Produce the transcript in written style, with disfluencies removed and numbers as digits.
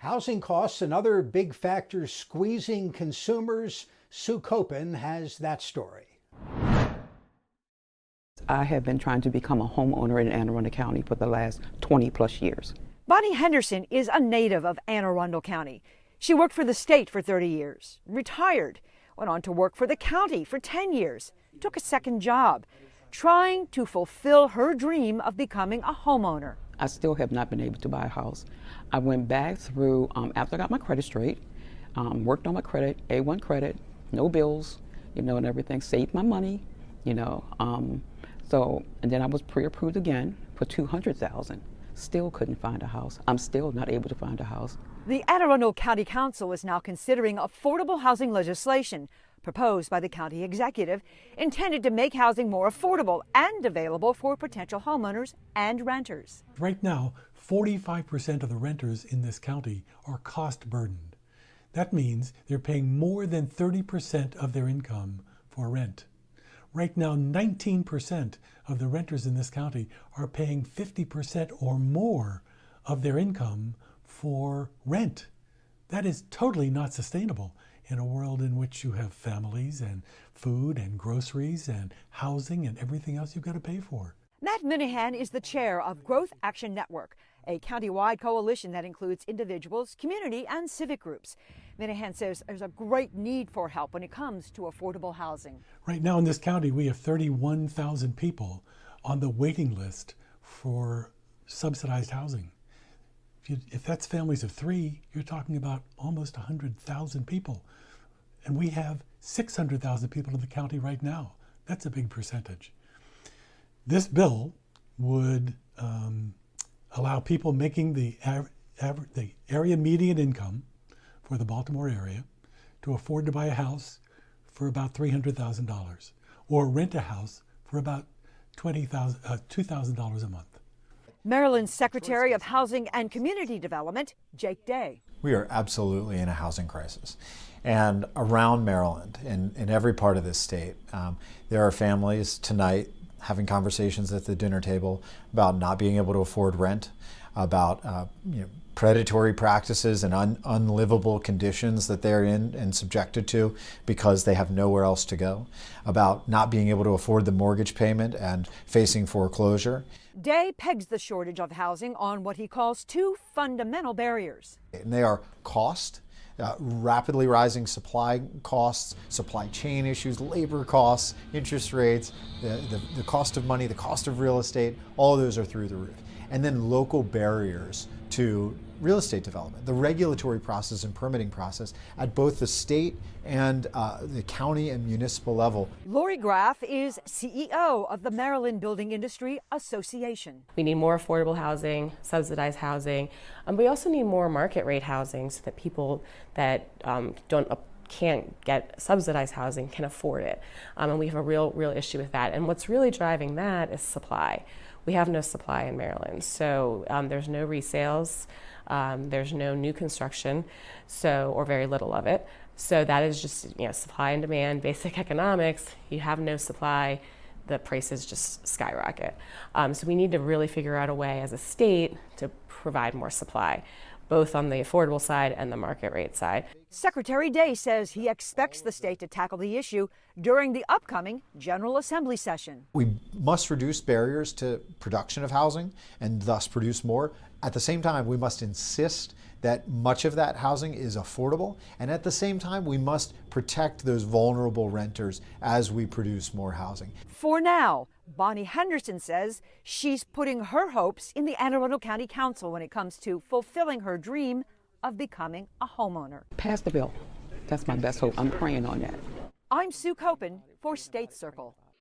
Housing costs, another big factor squeezing consumers. Sue Copen has that story. I have been trying to become a homeowner in Anne Arundel County for the last 20 plus years. Bonnie Henderson is a native of Anne Arundel County. She worked for the state for 30 years, retired, went on to work for the county for 10 years, took a second job, trying to fulfill her dream of becoming a homeowner. I still have not been able to buy a house. I went back through, after I got my credit straight, worked on my credit, A1 credit, no bills, and everything, saved my money, and then I was pre-approved again for $200,000. Still couldn't find a house. I'm still not able to find a house. The Anne Arundel County Council is now considering affordable housing legislation proposed by the county executive, intended to make housing more affordable and available for potential homeowners and renters. Right now, 45% of the renters in this county are cost burdened. That means they're paying more than 30% of their income for rent. Right now, 19% of the renters in this county are paying 50% or more of their income for rent. That is totally not sustainable in a world in which you have families and food and groceries and housing and everything else you've got to pay for. Matt Minahan is the chair of Growth Action Network, a county-wide coalition that includes individuals, community, and civic groups. Minahan says there's a great need for help when it comes to affordable housing. Right now in this county, we have 31,000 people on the waiting list for subsidized housing. If that's families of 3, you're talking about almost 100,000 people. And we have 600,000 people in the county right now. That's a big percentage. This bill would allow people making the area median income for the Baltimore area to afford to buy a house for about $300,000 or rent a house for about $2,000 a month. Maryland's Secretary of Housing and Community Development, Jake Day. We are absolutely in a housing crisis. And around Maryland, in every part of this state, there are families tonight having conversations at the dinner table about not being able to afford rent, about predatory practices and unlivable conditions that they're in and subjected to because they have nowhere else to go, about not being able to afford the mortgage payment and facing foreclosure. Day pegs the shortage of housing on what he calls 2 fundamental barriers. And they are cost, rapidly rising supply costs, supply chain issues, labor costs, interest rates, the cost of money, the cost of real estate, all of those are through the roof. And then local barriers to real estate development, the regulatory process and permitting process at both the state and the county and municipal level. Lori Graff is CEO of the Maryland Building Industry Association. We need more affordable housing, subsidized housing. We also need more market rate housing so that people that can't get subsidized housing can afford it. And we have a real issue with that. And what's really driving that is supply. We have no supply in Maryland, so there's no resales, there's no new construction, or very little of it. So that is just supply and demand, basic economics. You have no supply, the prices just skyrocket. So we need to really figure out a way as a state to provide more supply, both on the affordable side and the market rate side. Secretary Day says he expects the state to tackle the issue during the upcoming General Assembly session. We must reduce barriers to production of housing and thus produce more. At the same time, we must insist that much of that housing is affordable, and at the same time, we must protect those vulnerable renters as we produce more housing. For now, Bonnie Henderson says she's putting her hopes in the Anne Arundel County Council when it comes to fulfilling her dream of becoming a homeowner. Pass the bill. That's my best hope. I'm praying on that. I'm Sue Copen for State Circle.